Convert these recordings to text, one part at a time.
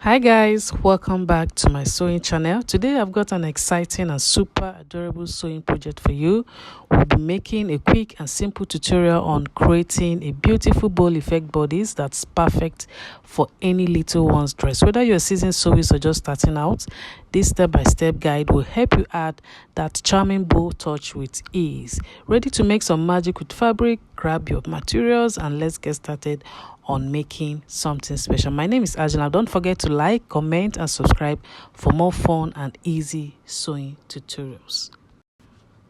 Hi guys, welcome back to my sewing channel. Today I've got an exciting and super adorable sewing project for you. We'll be making a quick and simple tutorial on creating a beautiful bow effect bodice that's perfect for any little one's dress. Whether you're a seasoned sewist or just starting out, this step-by-step guide will help you add that charming bow touch with ease. Ready to make some magic with fabric? Grab your materials and let's get started on making something special. My name is Ajulam. Don't forget to like, comment and subscribe for more fun and easy sewing tutorials.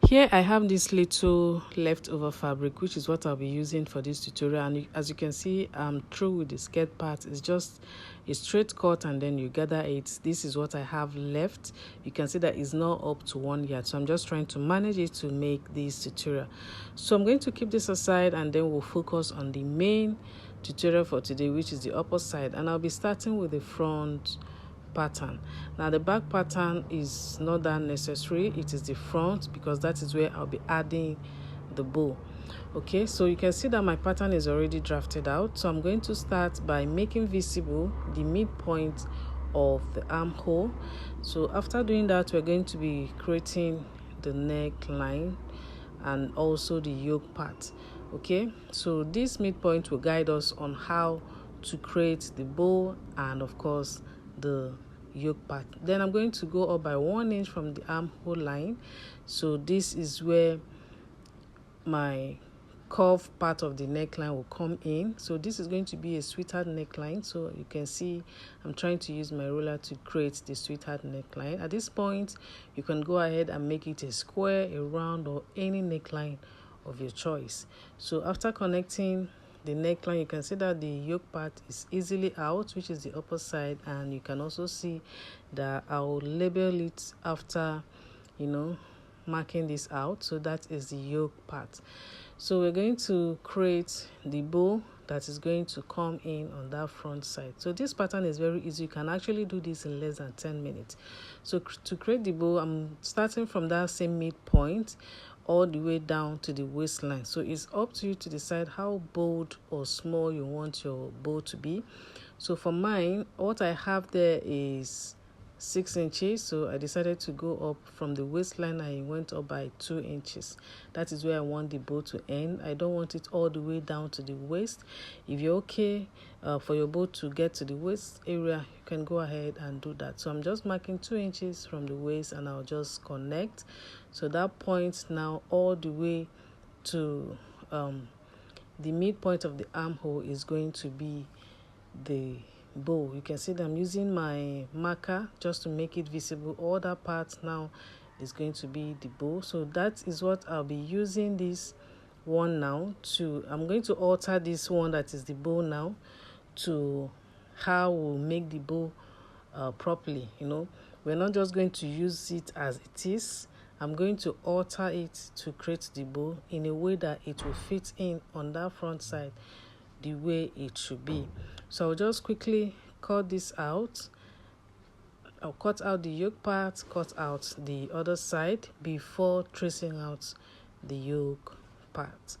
Here I have this little leftover fabric, which is what I'll be using for this tutorial, and as you can see, I'm through with the skirt part. It's just a straight cut and then you gather it. This is what I have left. You can see that it's not up to 1 yard, so I'm just trying to manage it to make this tutorial. So I'm going to keep this aside and then we'll focus on the main tutorial for today, which is the upper side, and I'll be starting with the front pattern. Now the back pattern is not that necessary, it is the front because that is where I'll be adding the bow. Okay, so you can see that my pattern is already drafted out, so I'm going to start by making visible the midpoint of the armhole. So after doing that, we're going to be creating the neckline and also the yoke part. Okay, so this midpoint will guide us on how to create the bow and of course the yoke part. Then I'm going to go up by 1 inch from the armhole line. So this is where my curve part of the neckline will come in. So this is going to be a sweetheart neckline. So you can see I'm trying to use my ruler to create the sweetheart neckline. At this point, you can go ahead and make it a square, a round, or any neckline of your choice. So after connecting the neckline, you can see that the yoke part is easily out, which is the upper side, and you can also see that I'll label it after marking this out. So that is the yoke part. So we're going to create the bow that is going to come in on that front side. So this pattern is very easy. You can actually do this in less than 10 minutes. So to create the bow, I'm starting from that same midpoint all the way down to the waistline. So it's up to you to decide how bold or small you want your bow to be. So for mine, what I have there is 6 inches, so I decided to go up from the waistline. I went up by 2 inches. That is where I want the bow to end. I don't want it all the way down to the waist. If you're okay for your bow to get to the waist area, you can go ahead and do that. So I'm just marking 2 inches from the waist and I'll just connect. So that point now all the way to the midpoint of the armhole is going to be the bow. You can see that I'm using my marker just to make it visible. All that part now is going to be the bow. So that is what I'll be using this one now to. I'm going to alter this one that is the bow now to how we'll make the bow properly. We're not just going to use it as it is. I'm going to alter it to create the bow in a way that it will fit in on that front side the way it should be. So I'll just quickly cut this out. I'll cut out the yoke part, cut out the other side before tracing out the yoke part.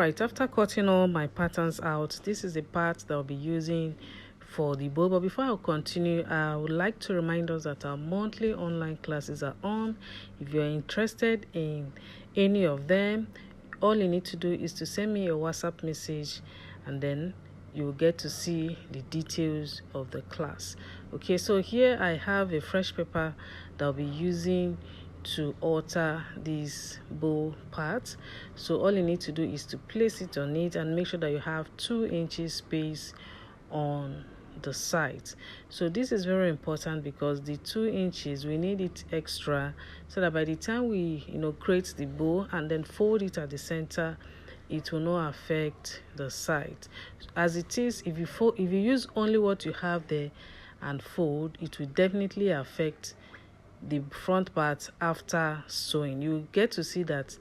Alright, after cutting all my patterns out, this is the part that I'll be using for the bow. But before I continue, I would like to remind us that our monthly online classes are on. If you're interested in any of them, all you need to do is to send me a WhatsApp message, and then you'll get to see the details of the class. Okay, so here I have a fresh paper that I'll be using to alter these bow parts. So all you need to do is to place it on it and make sure that you have 2 inches space on the sides. So this is very important because the 2 inches, we need it extra so that by the time we create the bow and then fold it at the center, it will not affect the side. As it is, if you use only what you have there and fold, it will definitely affect the front part after sewing. You get to see that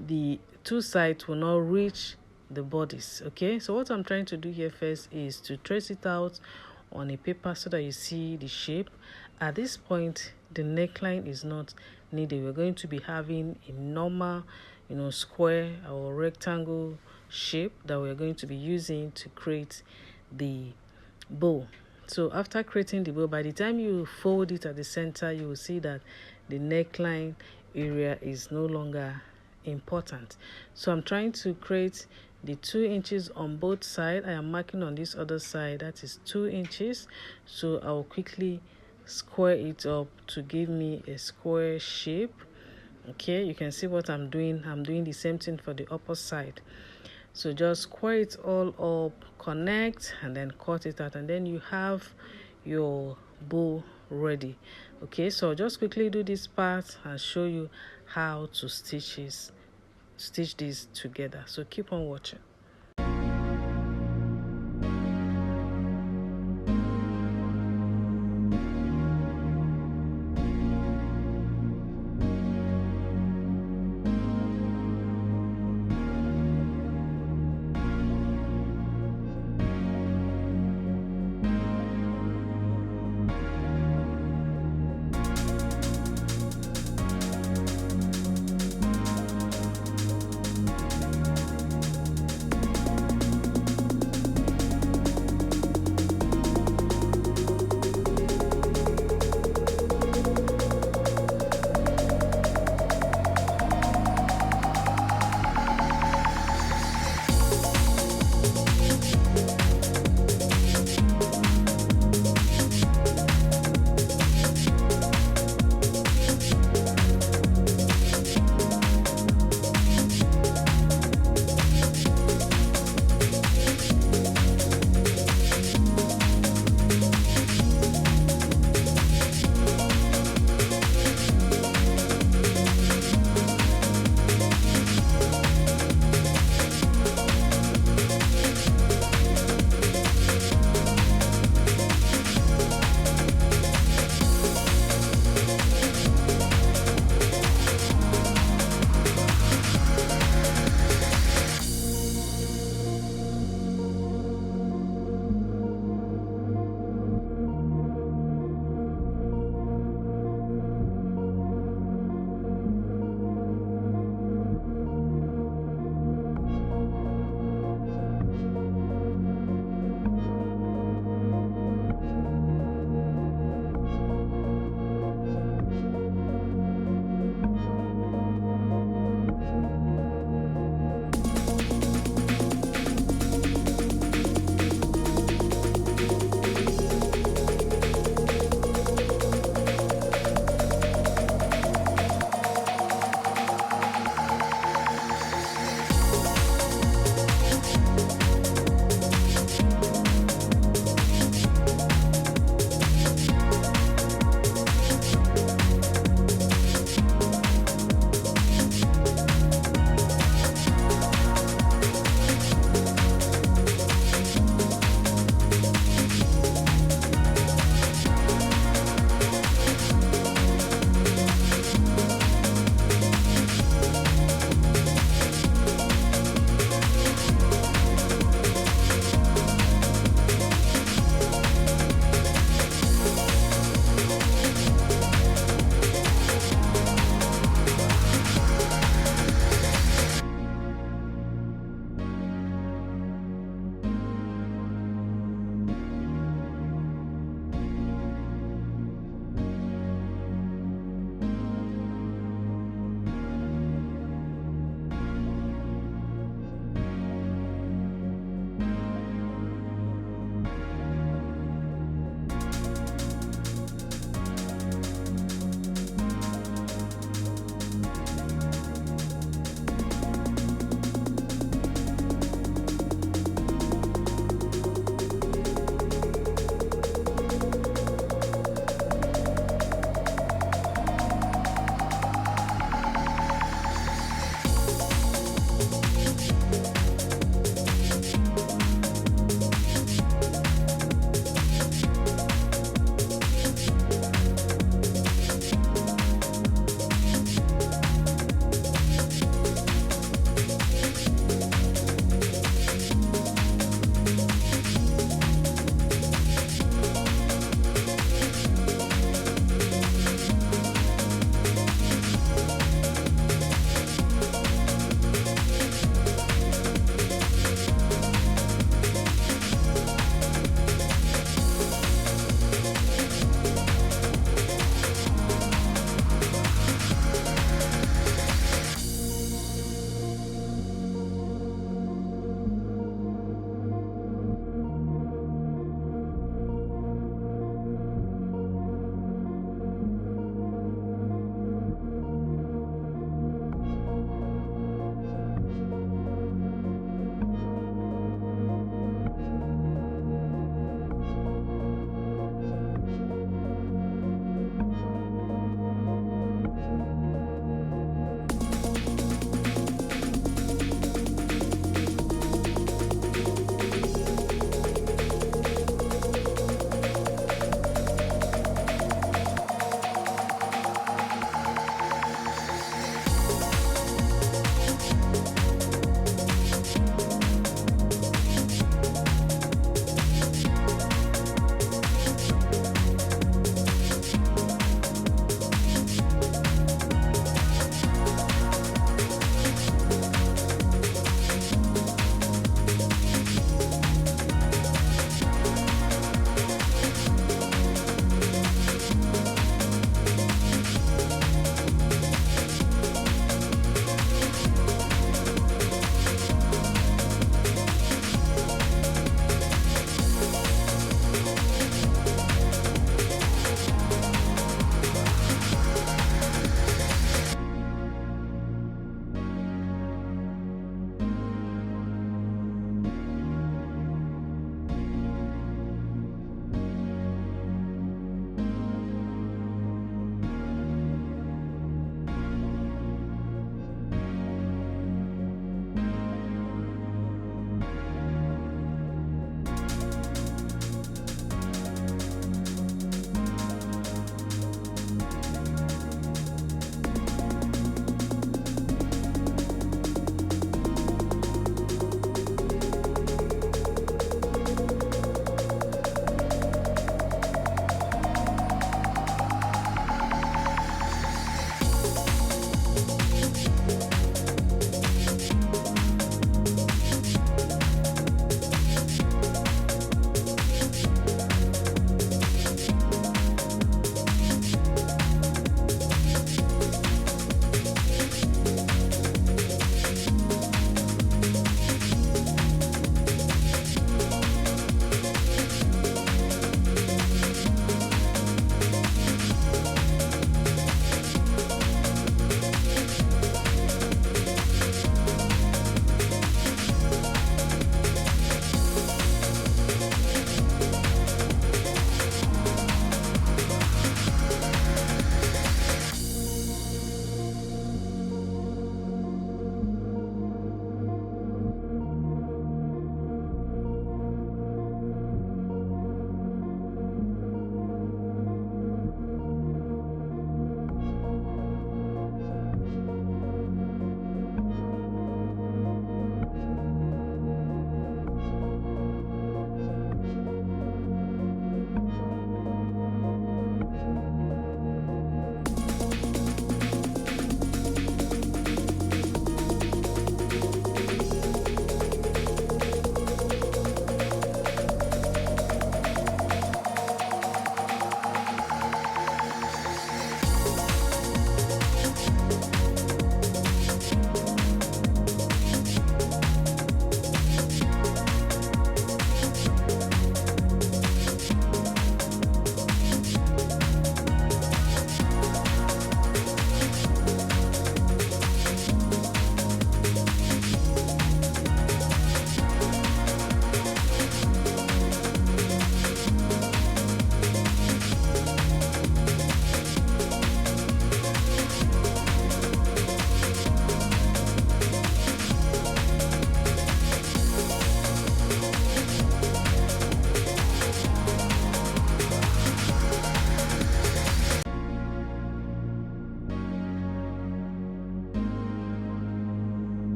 the 2 sides will not reach the bodice. Okay, so what I'm trying to do here first is to trace it out on a paper so that you see the shape. At this point, the neckline is not needed. We're going to be having a normal square or rectangle shape that we're going to be using to create the bow. So after creating the bow, by the time you fold it at the center, you will see that the neckline area is no longer important. So I'm trying to create the 2 inches on both sides. I am marking on this other side, that is 2 inches. So I'll quickly square it up to give me a square shape. Okay, you can see what I'm doing. I'm doing the same thing for the upper side. So just square it all up, connect, and then cut it out, and then you have your bow ready. Okay, so just quickly do this part and show you how to stitch this together. So keep on watching.